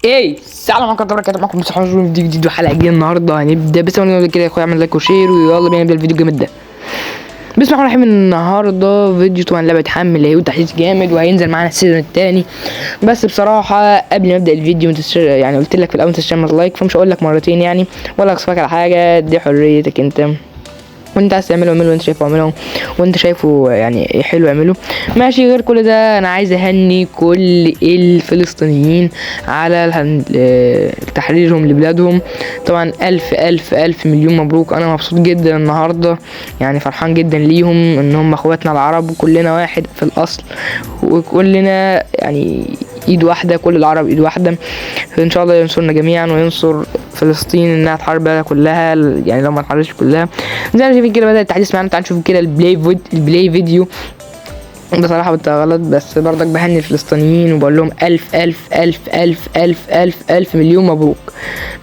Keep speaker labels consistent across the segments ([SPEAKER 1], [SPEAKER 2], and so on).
[SPEAKER 1] ايه السلام عليكم ورحمه الله وبركاته. معكم مصطفى حمد فيديو جديد وحلقه جديده. النهارده هنبدا بس قبل كده يا اخويا اعمل لايك وشير ويلا بينا نبدا الفيديو الجامد ده. بسم الله الرحمن الرحيم. النهارده فيديو طبعا لعبه حمل هيو تحديث جامد وهينزل معانا السيزون الثاني. بس بصراحه قبل ما ابدا الفيديو يعني قلت لك في الاول تشترك لايك، فمش هقول لك مرتين يعني ولا اقصفك على حاجه، دي حريتك انت، وانت عايز تعمله اعمله، وانت شايفه اعمله، وانت شايفه يعني حلو اعمله ماشي. غير كل ده انا عايز اهني كل الفلسطينيين على تحريرهم لبلادهم. طبعا الف الف الف مليون مبروك. انا مبسوط جدا النهارده، يعني فرحان جدا ليهم ان هم اخواتنا العرب وكلنا واحد في الاصل، وكلنا يعني ايد واحده، كل العرب ايد واحده. ان شاء الله ينصرنا جميعا وينصر فلسطين انها تحارب كلها، يعني لو ما تحاربش كلها. زي ما شايفين كده بدأ التحديث معانا. تعالوا نشوف كده البلاي فيديو. بصراحة غلط، بس برضك بهني الفلسطينيين وبقول لهم ألف ألف ألف ألف ألف ألف ألف مليون مبروك.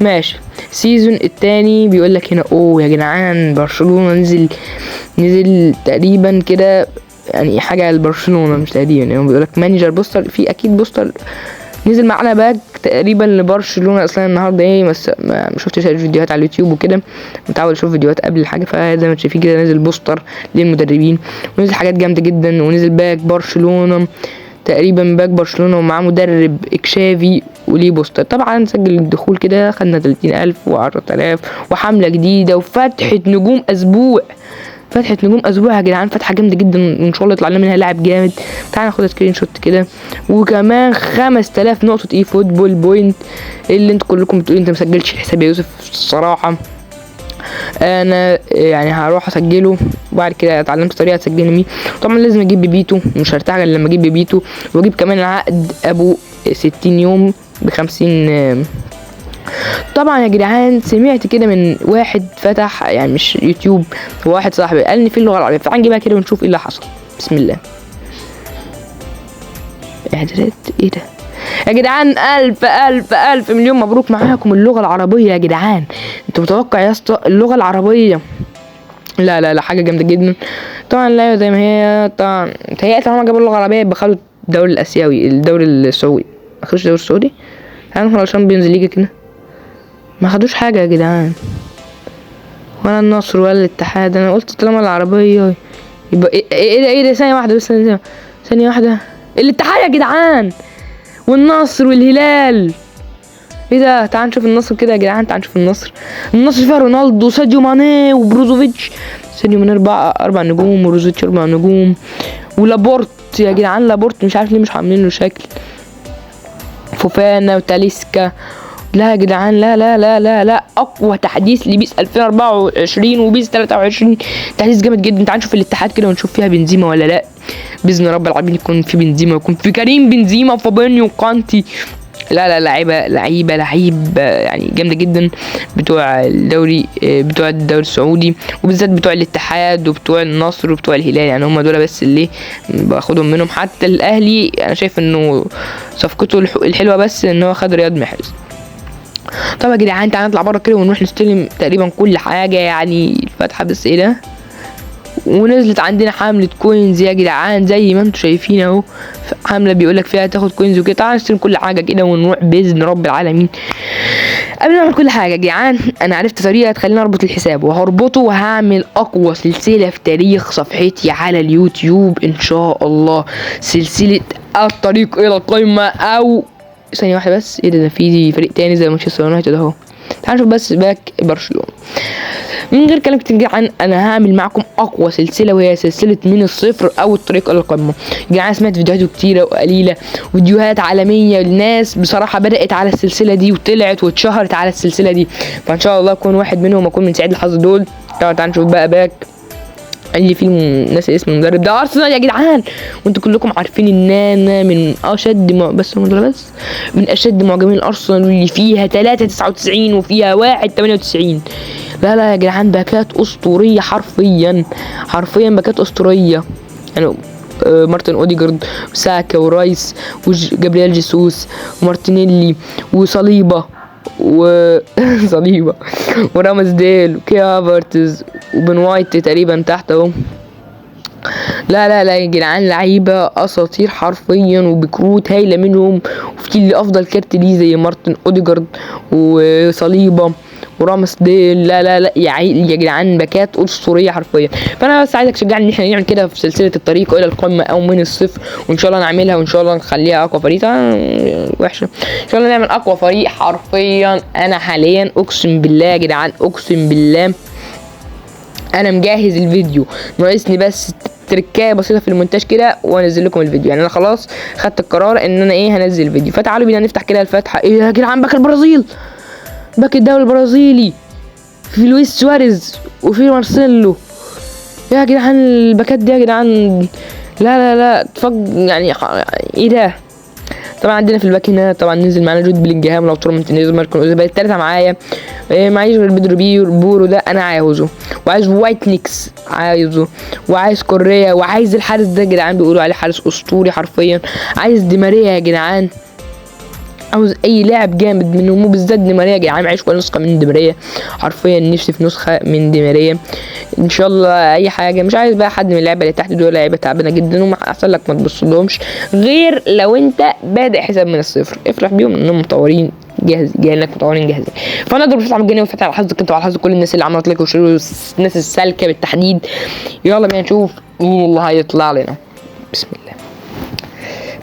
[SPEAKER 1] ماشي. السيزون التاني بيقول لك هنا يا جدعان برشلونة نزل تقريبا كده، يعني حاجة لبرشلونة مش تقريبا، يعني بيقول لك مانجر بوستر، في أكيد بوستر نزل معانا باك تقريبا لبرشلونه. اصلا النهارده بس ما شفتش الفيديوهات على اليوتيوب وكده، متعود اشوف فيديوهات قبل الحاجه، فزي ما شايفين كده نزل بوستر للمدربين ونزل حاجات جامده جدا، ونزل باك برشلونه تقريبا، باك برشلونه ومعاه مدرب اكشافي وليه بوستر. طبعا سجل الدخول كده خدنا 30,000 و10,000 وحمله جديده وفتحه نجوم اسبوع. فتحة نجوم اسبوع يا جدعان، فتحة جامدة جدا وان شاء الله يطلع لنا منها لاعب جامد. تعال ناخد سكرين شوت كده، وكمان 5000 نقطة اي فوتبول بوينت اللي انتوا كلكم بتقولوا انت مسجلتش الحساب يا يوسف. الصراحة انا يعني هروح اسجله، وبعد كده اتعلمت طريقة تسجل مين. طبعا لازم اجيب بيبيتو، مش هرتاح غير لما اجيب بيبيتو، واجيب كمان العقد ابو 60 يوم ب50. طبعا يا جدعان سمعت كده من واحد فتح، يعني مش يوتيوب، هو واحد صاحبي قال لي في اللغه العربيه، فتعال نجيبها كده ونشوف ايه اللي حصل. بسم الله. اعدادات ايه ده يا جدعان؟ الف الف الف مليون مبروك، معاكم اللغه العربيه يا جدعان. انت متوقع يا اسطى اللغه العربيه؟ لا لا لا، حاجه جامده جدا. طبعا لا زي ما هي. طبعا تهيأت هم جابوا اللغه العربيه يبقى خدوا الدوري الاسيوي، الدوري السعودي. ما خدوش الدوري السعودي؟ هندخل على الشامبيونز ليج كده، ما خدوش حاجه يا جدعان، ولا النصر ولا الاتحاد. انا قلت طالما العربيه يبقى ايه ده ثانيه واحده بس، ثانيه واحده. الاتحاد يا جدعان والنصر والهلال. ايه ده؟ تعال نشوف النصر كده يا جدعان، تعال نشوف النصر. النصر فيها رونالدو، ساديو ماني وبروزوفيتش. ساديو ماني اربع نجوم، وبروزوفيتش 4 نجوم، ولابورت يا جدعان. لابورت مش عارف ليه مش عاملين له شكل. فوفانا وتاليسكا. لا يا جدعان، لا لا لا لا لا، اقوى تحديث لبيس 2024 وبيس 23، تحديث جامد جدا. تعال نشوف الاتحاد كده ونشوف فيها بنزيما ولا لا. باذن رب العالمين يكون في بنزيما، ويكون في كريم بنزيما وفابينيو وكانتي. لا لا، لعيبه يعني جامده جدا بتوع الدوري السعودي، وبالذات بتوع الاتحاد وبتوع النصر وبتوع الهلال، يعني هم دول بس اللي باخدهم منهم. حتى الاهلي انا شايف انه صفقته الحلوه بس ان هو خد رياض محرز. طب يا جدعان تعالى نطلع بره كده ونروح نستلم تقريبا كل حاجه، يعني الفاتحه بس ايه ده. ونزلت عندنا حمله كوينز يا جدعان زي ما انتم شايفين اهو، حمله بيقولك فيها تاخد كوينز وكده. تعالى نستلم كل حاجه كده ونروح باذن رب العالمين. قبل ما اعمل كل حاجه يا جدعان، انا عرفت طريقه تخليني اربط الحساب، وهربطه وهعمل اقوى سلسله في تاريخ صفحتي على اليوتيوب ان شاء الله، سلسله الطريق الى القمه. او ثانيه واحده بس، ايه ده في فريق تاني زي مانشستر يونايتد اهو. تعالوا نشوف بس باك برشلونه. من غير كلام كتير جدعان، انا هعمل معكم اقوى سلسله، وهي سلسله من الصفر او الطريق الى القمه. جدعان سمعت فيديوهات كتيره وقليله، فيديوهات عالميه للناس بصراحه بدات على السلسله دي وطلعت واتشهرت على السلسله دي، فان شاء الله اكون واحد منهم، اكون من سعيد الحظ دول. تعالوا نشوف بقى باك اللي فيه ناس اسم المدرب ده ارسنال يا جدعان، وانتوا كلكم عارفين ان انا من اشد بس من اشد معجبين الارسنال، واللي فيها 3.99 وفيها 1.98. لا لا يا جدعان، باكات اسطوريه، حرفيا باكات اسطوريه، يعني مارتن اوديجارد وساكا ورايس وجابرييل جيسوس ومارتينيلي وصليبه صليبه ورامز ديل وكي هافرتز وبن وايت تقريبا تحت اهو. لا لا لا يا جدعان، لعيبه اساطير حرفيا وبكروت هايله منهم. وفي اللي افضل كارت ليه زي مارتن اوديجارد وصليبه ورامس ديل. لا لا لا يا جدعان، باكات اسطوريه حرفيا. فانا بس عايزك تشجعني ان احنا نعمل كده في سلسله الطريق الى القمه او من الصفر، وان شاء الله نعملها، وان شاء الله نخليها اقوى فريق. وحشه ان شاء الله نعمل اقوى فريق حرفيا. انا حاليا اقسم بالله يا جدعان، اقسم بالله انا مجهز الفيديو، ناقصني بس تركايه بسيطه في المونتاج كده وانزل لكم الفيديو. يعني انا خلاص خدت القرار ان انا هنزل الفيديو. فتعالوا بينا نفتح كده الفتحه. ايه يا جدعان، باك البرازيل، باك الدوري البرازيلي، في لويس سواريز وفي مارسيلو. يا جدعان الباكات دي يا جدعان، لا لا لا يعني ايه ده. طبعا عندنا في الباك هنا طبعا نزل معانا جود بلينجهام، لو تورمنت نزل ماركون اوزيل، بقت التالتة معايا. معيش غير بيدرو بورو ده انا عاوزه، وعايز وايت نيكس عايزه، وعايز كوريا، وعايز الحارس ده يا جدعان بيقولوا عليه حارس اسطوري حرفيا. عايز دي ماريا يا جدعان، عاوز اي لاعب جامد منهم، وبالذات دي ماريا يا جدعان. معيش ولا نسخه من دي ماريا حرفيا، نفسي في نسخه من دي ماريا ان شاء الله. اي حاجه، مش عايز بقى حد من اللعيبه اللي تحت دول، لعيبه تعبانه جدا وما احسن لك ما تبصلهمش غير لو انت بادئ حساب من الصفر. افرح بيهم انهم مطورين جايين لك مطورين جاهزين. فانا اضرب الفتحه الجنيه وفتح على حظك انت وعلى حظ كل الناس اللي عملت لك وشيروا، الناس السالكه بالتحديد. يلا بينا نشوف مين اللي هيطلع لنا. بسم الله،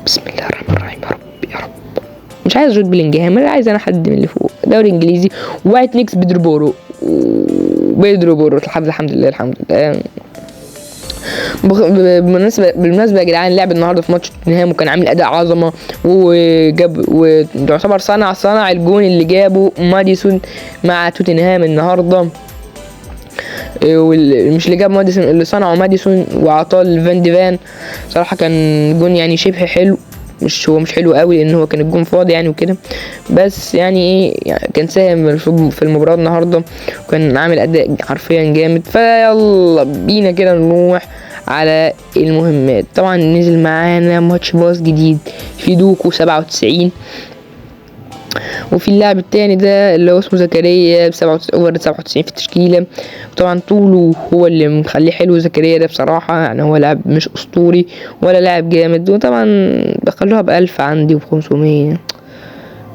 [SPEAKER 1] بسم الله الرحمن الرحيم. يا رب يا رب. مش عايز جود بلينجهام، انا عايز حد من اللي فوق. دوري انجليزي، وايت نيكس، بيدرو بورو الحمد لله الحمد لله. بالمناسبه يا جدعان، لعب النهارده في ماتش توتنهام وكان عامل اداء عظمه، ويعتبر صنع الجون اللي جابه ماديسون مع توتنهام النهارده. مش اللي جاب ماديسون، اللي صنعه ماديسون وعطاه لفان ديفان. صراحه كان جون يعني شبه حلو، مش حلو قوي لان هو كان الجون فاضي يعني وكده، بس يعني يعني كان ساهم في المباراه النهارده وكان عامل اداء حرفيا جامد. فيلا بينا كده نروح على المهمات. طبعا نزل معانا ماتش باص جديد في دوكو 97، وفي اللاعب التاني ده اللي هو اسمه زكريا ب 97 في التشكيله. وطبعا طوله هو اللي مخليه حلو زكريا ده بصراحه، يعني هو لاعب مش اسطوري ولا لاعب جامد. وطبعا بخلوها ب1000 عندي وب500. يا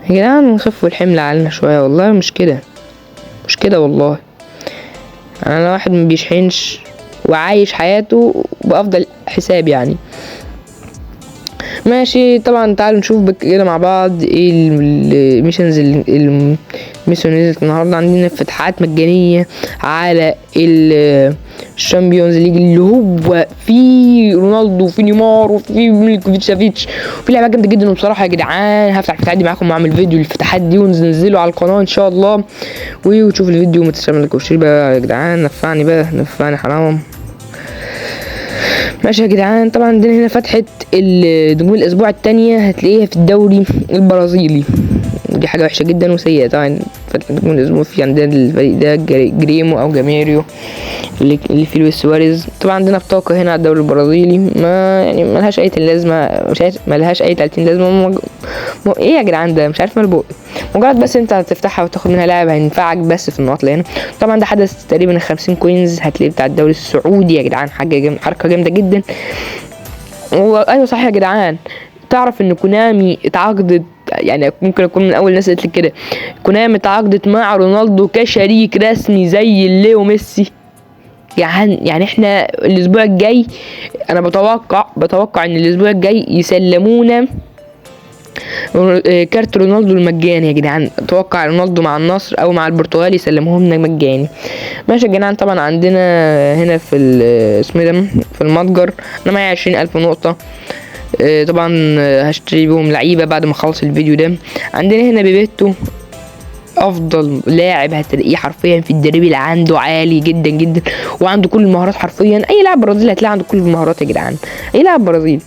[SPEAKER 1] جدعان نخفوا الحمل علينا شويه، والله مش كده والله. انا واحد ما بيشحنش وعايش حياته بافضل حساب يعني. ماشي طبعا تعالوا نشوف كده مع بعض ايه الميشنز الميشن نزلت النهارده. عندنا فتحات مجانيه على الشامبيونز ليج اللي هو في رونالدو وفي نيمار وفي ميليكوفيتش سافيتش، وفي لعبه جامده جدا. وبصراحه يا جدعان هفتح الفتحات دي معاكم واعمل فيديو للفتحات دي وننزله على القناه ان شاء الله، وتشوف الفيديو وما تنساش تعمل لايك بقى يا جدعان. نفعني حرام. ماشي يا جدعان، طبعا عندنا هنا فتحة نجوم الاسبوع التانية هتلاقيها في الدوري البرازيلي، دي حاجة وحشة جدا وسيئة. طبعا فتحة نجوم الاسبوع في عندنا الفريق ده جريمو او جاميريو اللي في لويس سواريز. طبعا عندنا بطاقة هنا على الدوري البرازيلي، ما يعني ملهاش اي لازمة، ملهاش اي 30 لازمة. ايه يا جدعان ده مش عارف مال مجرد بس انت هتفتحها وتاخد منها لاعب هينفعك بس في النقط اللي هنا. طبعا ده حدث تقريبا 50 كوينز هتلاقيه بتاع الدوري السعودي يا جدعان، حركة جامدة جدا. ايوه صح يا جدعان، تعرف ان كونامي اتعاقدت، يعني ممكن اكون من اول الناس اللي قلت كده، كونامي اتعاقدت مع رونالدو كشريك رسمي زي ليو ميسي. يعني احنا الاسبوع الجاي انا بتوقع ان الاسبوع الجاي يسلمونا كارت رونالدو المجاني يا جدعان. اتوقع رونالدو مع النصر او مع البرتغال يسلموهم لنا مجاني. ماشي يا جدعان، طبعا عندنا هنا في اسمه ده في المتجر انا معايا 20,000 نقطة. طبعا هشتري بهم لعيبة بعد ما اخلص الفيديو ده. عندنا هنا بيبيتو، افضل لاعب هتلاقيه حرفيا في الدريبل، عنده عالي جدا جدا وعنده كل المهارات حرفيا. اي لاعب برازيلي هتلاقي عنده كل المهارات يا جدعان، اي لاعب برازيلي.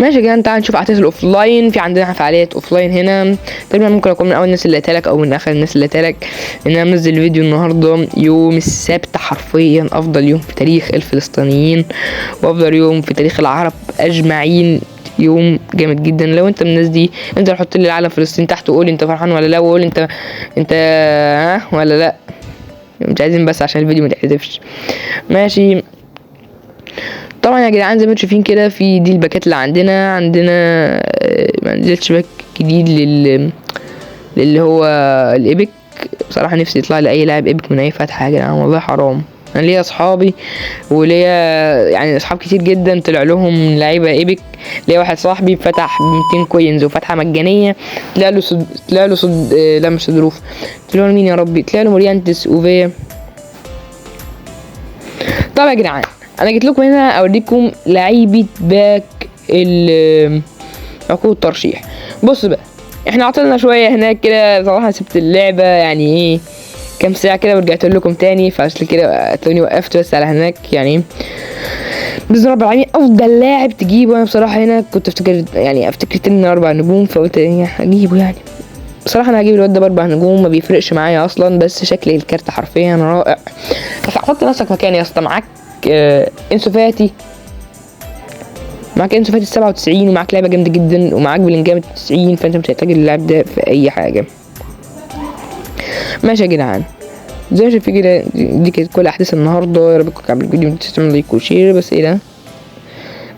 [SPEAKER 1] ماشي يا جدعان، تعال نشوف اعداد الاوفلاين. في عندنا فعاليات اوفلاين هنا تقريبا، ممكن اكون من اول الناس اللي قالتلك او من اخر الناس اللي قالتلك ان انا منزل فيديو النهارده يوم السبت، حرفيا افضل يوم في تاريخ الفلسطينيين وافضل يوم في تاريخ العرب اجمعين. يوم جامد جدا. لو انت من الناس دي انت حط لي العلم فلسطين تحت وقول انت فرحان ولا لا، وقول انت ها ولا لا. مش عايزين بس عشان الفيديو ما تحذفش. ماشي طبعا يا جدعان زي ما انتم شايفين كده، في دي الباكات اللي عندنا ما نزلش باك جديد للي هو الايبك. بصراحه نفسي يطلع لي اي لاعب ايبك من اي فتحه يا جدعان، والله حرام. انا ليا اصحابي وليا يعني اصحاب كتير جدا طلع لهم لعيبه ايبك. ليا واحد صاحبي فتح ب 200 كوينز وفتحه مجانيه، طلع له لا مش صدروف، طلع له مين يا ربي، طلع له موريانتس وفيا. طب يا جدعان انا جيت لكم هنا اوريكم لعيبه باك عقود الترشيح. بص بقى، احنا عطلنا شويه هناك كده صراحه، سبت اللعبه يعني ايه كام ساعه كده ورجعت لكم تاني، فعشان كده توني وقفت بس على هناك يعني. باذن رب العالمين افضل لاعب تجيبه، انا بصراحه هنا كنت افتكرت ان 4 نجوم، فقلت هجيبه يعني. بصراحه انا هجيب الواد ده ب4 نجوم، ما بيفرقش معايا اصلا، بس شكل الكارت حرفيا رائع. بس حط نفسك مكاني يا اسطى، معاك انسو فاتي، معاك انسو فاتي 97، ومعاك لعبه جامده جدا، ومعاك بلينجهام 90، فانت مش هتحتاج اللاعب ده في اي حاجه. ماشي يا جدعان، زي ما شايفين كده دي كانت كل احداث النهارده. يا رب تكونوا عجبكم الفيديو، ما تنسوش تعملوا لايك وشير. بس ايه ده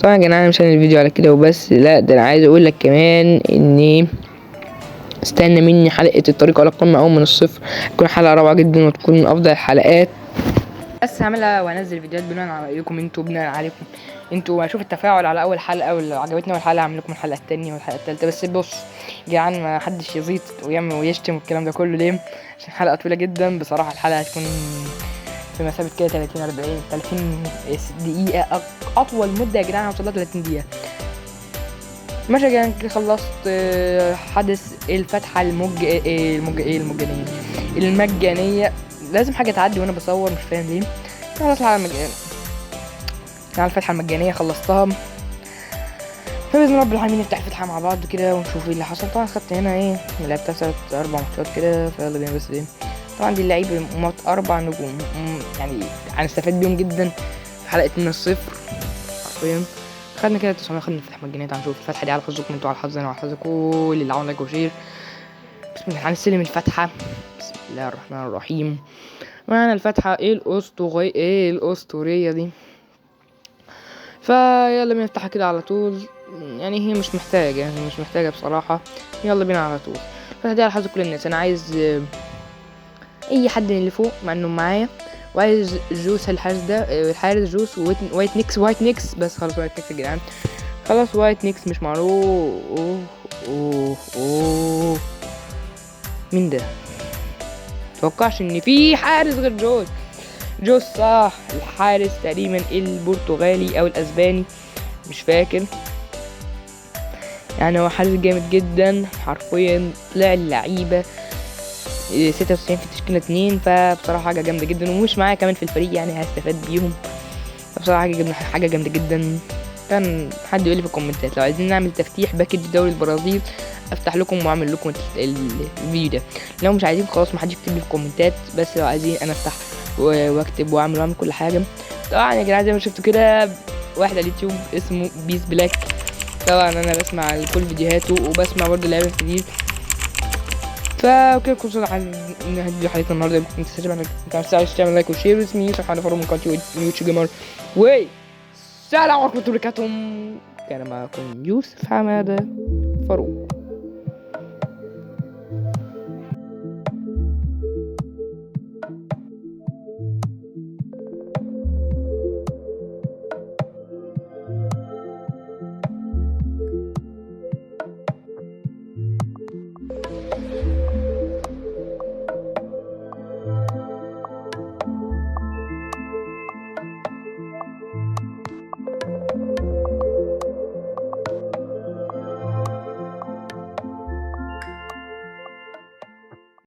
[SPEAKER 1] طبعا يا جدعان مش الفيديو على كده وبس، لا ده انا عايز اقول لك كمان اني استنى مني حلقه الطريق على القمه او من الصفر، تكون حلقه روعه جدا وتكون من افضل الحلقات. بس هعملها وانزل فيديوهات بناء على رايكم انتوا، بناء عليكم انتوا، هشوف التفاعل على اول حلقه، واللي عجبتني اول حلقه هعمل لكم الحلقه الثانيه والحلقه الثالثه. بس بص يا جدعان ما حدش يزيط ويعمل ويشتم والكلام ده كله ليه، عشان حلقه طويله جدا بصراحه. الحلقه هتكون في مثابه كده 30 40 30 دقيقه، اطول مده يا جدعان هوصل لها 30 دقيقه. ماشي يا جدعان كده خلصت حدث الفتحه المجانيه. لازم حاجه تعدي وانا بصور، مش فاهم ليه. خلاص على الفتحه المجانيه خلصتها، فباذن رب العالمين نفتح الفتحه مع بعض كده ونشوف ايه اللي حصل. طبعا خدت هنا ايه، لعبتها 4 ماتشات كده، فيلا بينا. بس ايه طبعا دي اللعيبه 4 نجوم يعني هنستفاد بيهم جدا في حلقه من الصفر حرفيا. خدنا كده 900، خدنا الفتحه المجانيه. تعالوا نشوف الفتحه دي على حظكم انتوا، على حظنا وعلى حظ كل اللي عملوا لايك وشير. بسم الله، هنستلم الفتحه. بسم الله الرحمن الرحيم. معنا الفتحه الاسطوريه دي، فيلا بينا نفتحها كده على طول. يعني هي مش محتاجة بصراحة، يلا بينا على طول. فدي على حظ كل الناس. انا عايز اي حد من اللي فوق مع انه معايا، وعايز جوس الحارس ده، الحارس جوس وايت نيكس بس. خلاص وايت نيكس يا جدعان، خلاص وايت نيكس مش معروف. اوه مين ده؟ متوقعش ان في حارس غير جوس صح، الحارس تقريبا البرتغالي او الاسباني مش فاكر. يعني هو حارس جامد جدا حرفيا، طلع اللعيبه 96 في التشكيله 2، فبصراحه حاجه جامده جدا، ومش معايا كمان في الفريق يعني هستفاد بيهم. فبصراحه حاجه جامده جدا. كان حد يقول لي في الكومنتات لو عايزين نعمل تفتيح باكج دوري البرازيل افتح لكم واعمل لكم الفيديو ده. لو مش عايزين خلاص ما حدش يكتب لي في الكومنتات، بس لو عايزين انا افتح واكتب واعمل كل حاجه. طبعا يا جدعان زي ما شفتوا كده واحد على اليوتيوب اسمه بيس بلاك، طبعا انا بسمع كل فيديوهاته وبسمع برضه لعبه جديد. فكده كل صراحه نهدي حلقتنا النهارده. ما تنساش تعمل لايك وشير. اسمي يوسف حنا فاروق من قناه يوتيوب جيمر، والسلام عليكم ورحمه الله وبركاته. كان معكم يوسف حماده فاروق.